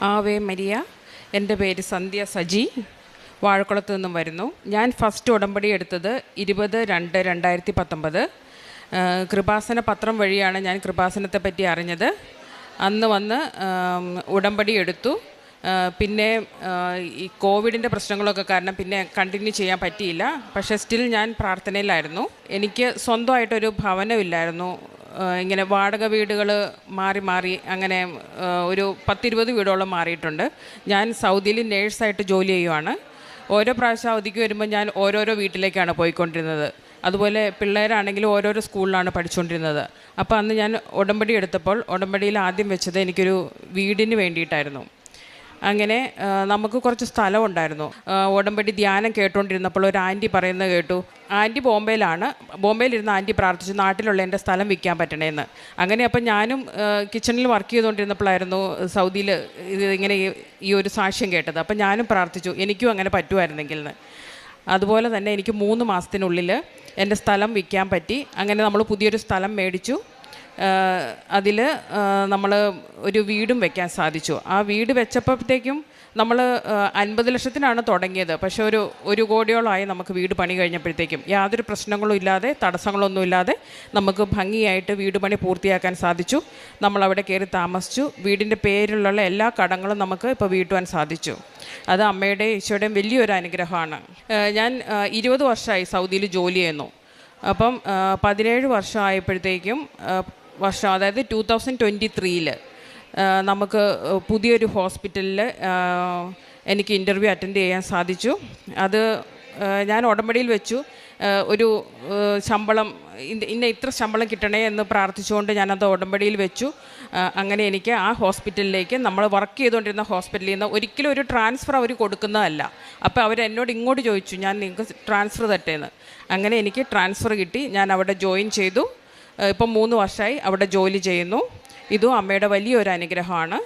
Ave Maria. എൻ്റെ പേര് സന്ധ്യ സജി, വാഴക്കുളത്ത് നിന്നും വരുന്നു. ഞാൻ ഫസ്റ്റ് ഉടമ്പടി എടുത്തത് 20/2/2019 കൃപാസന പത്രം വഴിയാണ് ഞാൻ കൃപാസനത്തെ പറ്റി അറിഞ്ഞത്. അന്ന് വന്ന് ഉടമ്പടി എടുത്തു. പിന്നെ ഈ കോവിഡിൻ്റെ പ്രശ്നങ്ങളൊക്കെ കാരണം പിന്നെ കണ്ടിന്യൂ ചെയ്യാൻ പറ്റിയില്ല. പക്ഷേ സ്റ്റിൽ ഞാൻ പ്രാർത്ഥനയിലായിരുന്നു. എനിക്ക് സ്വന്തമായിട്ടൊരു ഭവനമില്ലായിരുന്നു. ഇങ്ങനെ വാടക വീടുകൾ മാറി മാറി അങ്ങനെ ഒരു 10-20 വീടോളം മാറിയിട്ടുണ്ട്. ഞാൻ സൗദിയിൽ നേഴ്സായിട്ട് ജോലി ചെയ്യുവാണ്. ഓരോ പ്രാവശ്യം അവധിക്ക് വരുമ്പോൾ ഞാൻ ഓരോരോ വീട്ടിലേക്കാണ് പോയിക്കൊണ്ടിരുന്നത്. അതുപോലെ പിള്ളേരാണെങ്കിലും ഓരോരോ സ്കൂളിലാണ് പഠിച്ചുകൊണ്ടിരുന്നത്. അപ്പോൾ അന്ന് ഞാൻ ഉടമ്പടി എടുത്തപ്പോൾ ഉടമ്പടിയിൽ ആദ്യം വെച്ചത് എനിക്കൊരു വീടിന് വേണ്ടിയിട്ടായിരുന്നു. അങ്ങനെ നമുക്ക് കുറച്ച് സ്ഥലമുണ്ടായിരുന്നു. ഉടമ്പടി ധ്യാനം കേട്ടുകൊണ്ടിരുന്നപ്പോൾ ഒരു ആൻറ്റി പറയുന്നത് കേട്ടു. ആൻറ്റി ബോംബെയിലിരുന്ന് ആൻറ്റി പ്രാർത്ഥിച്ചു നാട്ടിലുള്ള എൻ്റെ സ്ഥലം വിൽക്കാൻ പറ്റണേന്ന്. അങ്ങനെ അപ്പം ഞാനും കിച്ചണിൽ വർക്ക് ചെയ്തുകൊണ്ടിരുന്നപ്പോഴായിരുന്നു സൗദിയിൽ ഇങ്ങനെ ഈ ഒരു സാക്ഷ്യം കേട്ടത്. അപ്പം ഞാനും പ്രാർത്ഥിച്ചു എനിക്കും അങ്ങനെ പറ്റുമായിരുന്നെങ്കിൽ എന്ന്. അതുപോലെ തന്നെ എനിക്ക് 3 മാസത്തിനുള്ളിൽ എൻ്റെ സ്ഥലം വിൽക്കാൻ പറ്റി. അങ്ങനെ നമ്മൾ പുതിയൊരു സ്ഥലം മേടിച്ചു. അതിൽ നമ്മൾ ഒരു വീടും വെക്കാൻ സാധിച്ചു. ആ വീട് വെച്ചപ്പോഴത്തേക്കും നമ്മൾ 50 ലക്ഷത്തിനാണ് തുടങ്ങിയത്. പക്ഷേ ഒരു 1 കോടിയോളമായി നമുക്ക് വീട് പണി കഴിഞ്ഞപ്പോഴത്തേക്കും. യാതൊരു പ്രശ്നങ്ങളും ഇല്ലാതെ തടസ്സങ്ങളൊന്നും ഇല്ലാതെ നമുക്ക് ഭംഗിയായിട്ട് വീട് പണി പൂർത്തിയാക്കാൻ സാധിച്ചു. നമ്മളവിടെ കയറി താമസിച്ചു. വീടിൻ്റെ പേരിലുള്ള എല്ലാ കടങ്ങളും നമുക്ക് ഇപ്പോൾ വീട്ടുവാൻ സാധിച്ചു. അത് അമ്മയുടെയും ഈശോയുടെയും വലിയൊരു അനുഗ്രഹമാണ്. ഞാൻ 20 വർഷമായി സൗദിയിൽ ജോലി ചെയ്യുന്നു. അപ്പം 17 വർഷമായപ്പോഴത്തേക്കും അതായത് 2023 നമുക്ക് പുതിയൊരു ഹോസ്പിറ്റലിൽ എനിക്ക് ഇൻ്റർവ്യൂ അറ്റൻഡ് ചെയ്യാൻ സാധിച്ചു. അത് ഞാൻ ഉടമ്പടിയിൽ വെച്ചു. ഒരു ശമ്പളം ഇത്ര ശമ്പളം കിട്ടണേ എന്ന് പ്രാർത്ഥിച്ചുകൊണ്ട് ഞാനത് ഉടമ്പടിയിൽ വെച്ചു. അങ്ങനെ എനിക്ക് ആ ഹോസ്പിറ്റലിലേക്ക് നമ്മൾ വർക്ക് ചെയ്തുകൊണ്ടിരുന്ന ഹോസ്പിറ്റലിൽ നിന്ന് ഒരിക്കലും ഒരു ട്രാൻസ്ഫർ അവർ കൊടുക്കുന്നതല്ല. അപ്പോൾ അവർ എന്നോട് ഇങ്ങോട്ട് ചോദിച്ചു ഞാൻ നിങ്ങൾക്ക് ട്രാൻസ്ഫർ തട്ടേന്ന്. അങ്ങനെ എനിക്ക് ട്രാൻസ്ഫർ കിട്ടി. ഞാൻ അവിടെ ജോയിൻ ചെയ്തു. ഇപ്പം 3 വർഷമായി അവിടെ ജോലി ചെയ്യുന്നു. ഇതും അമ്മയുടെ വലിയൊരു അനുഗ്രഹമാണ്.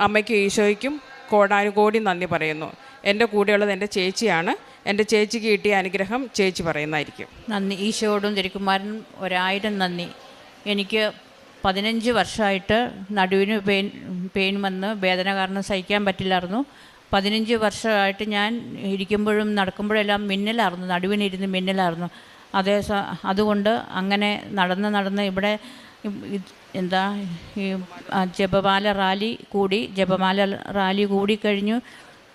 അമ്മയ്ക്കും ഈശോയ്ക്കും കോടാനുകോടി നന്ദി പറയുന്നു. എൻ്റെ കൂടെയുള്ളത് എൻ്റെ ചേച്ചിയാണ്. എൻ്റെ ചേച്ചിക്ക് കിട്ടിയ അനുഗ്രഹം ചേച്ചി പറയുന്നതായിരിക്കും. നന്ദി. ഈശോയോടും തിരുക്കുമാരനും 1000 നന്ദി. എനിക്ക് 15 വർഷമായിട്ട് നടുവിന് പെയിൻ വന്ന് വേദന കാരണം സഹിക്കാൻ പറ്റില്ലായിരുന്നു. 15 വർഷമായിട്ട് ഞാൻ ഇരിക്കുമ്പോഴും നടക്കുമ്പോഴെല്ലാം മിന്നലായിരുന്നു, നടുവിനിരുന്ന് മിന്നലായിരുന്നു. അതുകൊണ്ട് അങ്ങനെ നടന്ന് ഇവിടെ ഈ ജപമാല റാലി കൂടി കഴിഞ്ഞു.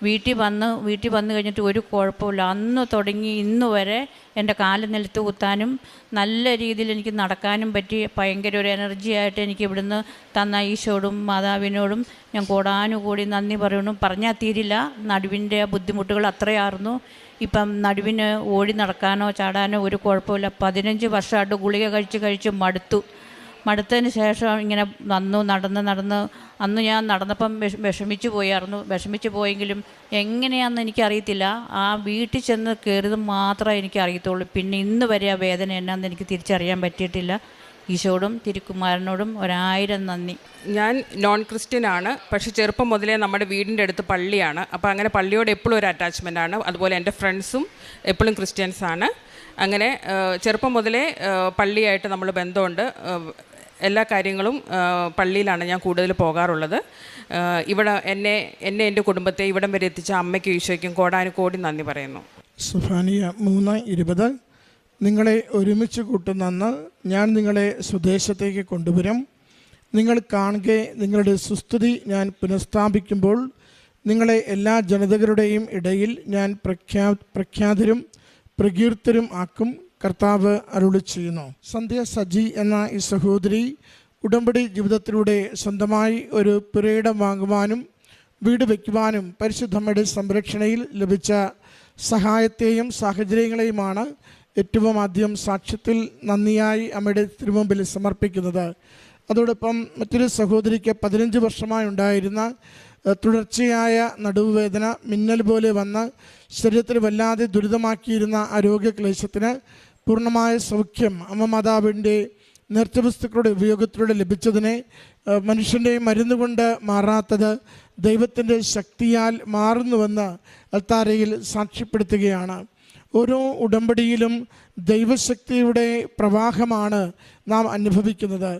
വീട്ടിൽ വന്നു കഴിഞ്ഞിട്ട് ഒരു കുഴപ്പമില്ല. അന്ന് തുടങ്ങി ഇന്ന് വരെ എൻ്റെ കാല് നിലത്ത് കുത്താനും നല്ല രീതിയിൽ എനിക്ക് നടക്കാനും പറ്റി. ഭയങ്കര ഒരു എനർജി ആയിട്ട് എനിക്ക് ഇവിടുന്ന് തന്ന ഈശോടും മാതാവിനോടും ഞാൻ കോടാനുകൂടി നന്ദി പറയുന്നു. പറഞ്ഞാൽ തീരില്ല. നടുവിൻ്റെ ബുദ്ധിമുട്ടുകൾ അത്രയായിരുന്നു. ഇപ്പം നടുവിന് ഓടി നടക്കാനോ ചാടാനോ ഒരു കുഴപ്പമില്ല. 15 വർഷമായിട്ട് ഗുളിക കഴിച്ച് മടുത്തതിന് ശേഷം ഇങ്ങനെ നടന്ന് അന്ന് ഞാൻ നടന്നപ്പം വിഷമിച്ചു പോയെങ്കിലും എങ്ങനെയാണെന്ന് എനിക്കറിയത്തില്ല. ആ വീട്ടിൽ ചെന്ന് കയറിയത് മാത്രമേ എനിക്കറിയത്തുള്ളൂ. പിന്നെ ഇന്ന് വരെ ആ വേദന എന്നാന്ന് എനിക്ക് തിരിച്ചറിയാൻ പറ്റിയിട്ടില്ല. ഈശോടും തിരുക്കുമാരനോടും 1000 നന്ദി. ഞാൻ നോൺ ക്രിസ്ത്യനാണ്. പക്ഷേ ചെറുപ്പം മുതലേ നമ്മുടെ വീടിൻ്റെ അടുത്ത് പള്ളിയാണ്. അപ്പോൾ അങ്ങനെ പള്ളിയോട് എപ്പോഴും ഒരു അറ്റാച്ച്മെൻ്റാണ്. അതുപോലെ എൻ്റെ ഫ്രണ്ട്സും എപ്പോഴും ക്രിസ്ത്യൻസാണ്. അങ്ങനെ ചെറുപ്പം മുതലേ പള്ളിയായിട്ട് നമ്മൾ ബന്ധമുണ്ട്. എല്ലാ കാര്യങ്ങളും പള്ളിയിലാണ് ഞാൻ കൂടുതൽ പോകാറുള്ളത്. ഇവിടെ എന്നെ എൻ്റെ കുടുംബത്തെ ഇവിടം വരെ എത്തിച്ച അമ്മയ്ക്കും ഈശോയ്ക്കും കോടാനുകോടി നന്ദി പറയുന്നു. സുഫാനിയ 3:20 നിങ്ങളെ ഒരുമിച്ച് കൂട്ടുന്ന ഞാൻ നിങ്ങളെ സ്വദേശത്തേക്ക് കൊണ്ടുവരും. നിങ്ങൾ കാണുകെ നിങ്ങളുടെ സുസ്ഥിതി ഞാൻ പുനഃസ്ഥാപിക്കുമ്പോൾ നിങ്ങളെ എല്ലാ ജനതകളുടെയും ഇടയിൽ ഞാൻ പ്രഖ്യാതരും പ്രകീർത്തരും ആക്കും. കർത്താവ് അരുളി ചെയ്യുന്നു. സന്ധ്യ സജി എന്ന ഈ സഹോദരി ഉടമ്പടി ജീവിതത്തിലൂടെ സ്വന്തമായി ഒരു പുരയിടം വാങ്ങുവാനും വീട് വയ്ക്കുവാനും പരിശുദ്ധമ്മയുടെ സംരക്ഷണയിൽ ലഭിച്ച സഹായത്തെയും സാഹചര്യങ്ങളെയുമാണ് ഏറ്റവും ആദ്യം സാക്ഷ്യത്തിൽ നന്ദിയായി അമ്മയുടെ തിരുമുമ്പിൽ സമർപ്പിക്കുന്നത്. അതോടൊപ്പം മറ്റൊരു സഹോദരിക്ക് 15 വർഷമായി ഉണ്ടായിരുന്ന തുടർച്ചയായ നടുവുവേദന മിന്നൽ പോലെ വന്ന് ശരീരത്തിൽ വല്ലാതെ ദുരിതമാക്കിയിരുന്ന ആരോഗ്യക്ലേശത്തിന് പൂർണ്ണമായ സൗഖ്യം അമ്മ മാതാവിൻ്റെ നേർച്ചവസ്തുക്കളുടെ ഉപയോഗത്തിലൂടെ ലഭിച്ചതിനെ മനുഷ്യൻ്റെ മരുന്നുകൊണ്ട് മാറാത്തത് ദൈവത്തിൻ്റെ ശക്തിയാൽ മാറുന്നുവെന്ന് അൽത്താരയിൽ സാക്ഷ്യപ്പെടുത്തുകയാണ്. ഓരോ ഉടമ്പടിയിലും ദൈവശക്തിയുടെ പ്രവാഹമാണ് നാം അനുഭവിക്കുന്നത്.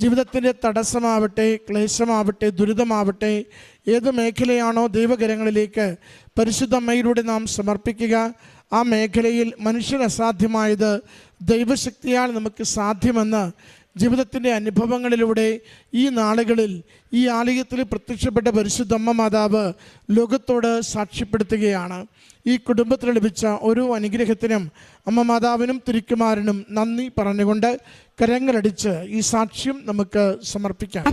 ജീവിതത്തിൻ്റെ തടസ്സമാവട്ടെ, ക്ലേശമാവട്ടെ, ദുരിതമാവട്ടെ, ഏത് മേഖലയാണോ ദൈവകരങ്ങളിലേക്ക് പരിശുദ്ധ അമ്മയിലൂടെ നാം സമർപ്പിക്കുക, ആ മേഖലയിൽ മനുഷ്യന് അസാധ്യമായത് ദൈവശക്തിയാൽ നമുക്ക് സാധ്യമെന്ന് ജീവിതത്തിൻ്റെ അനുഭവങ്ങളിലൂടെ ഈ നാളുകളിൽ ഈ ആലയത്തിൽ പ്രത്യക്ഷപ്പെട്ട പരിശുദ്ധ അമ്മ മാതാവ് ലോകത്തോട് സാക്ഷ്യപ്പെടുത്തുകയാണ്. ഈ കുടുംബത്തിന് ലഭിച്ച ഓരോ അനുഗ്രഹത്തിനും അമ്മ മാതാവിനും തിരുക്കുമാരനും നന്ദി പറഞ്ഞുകൊണ്ട് കരങ്ങളടിച്ച് ഈ സാക്ഷ്യം നമുക്ക് സമർപ്പിക്കാം.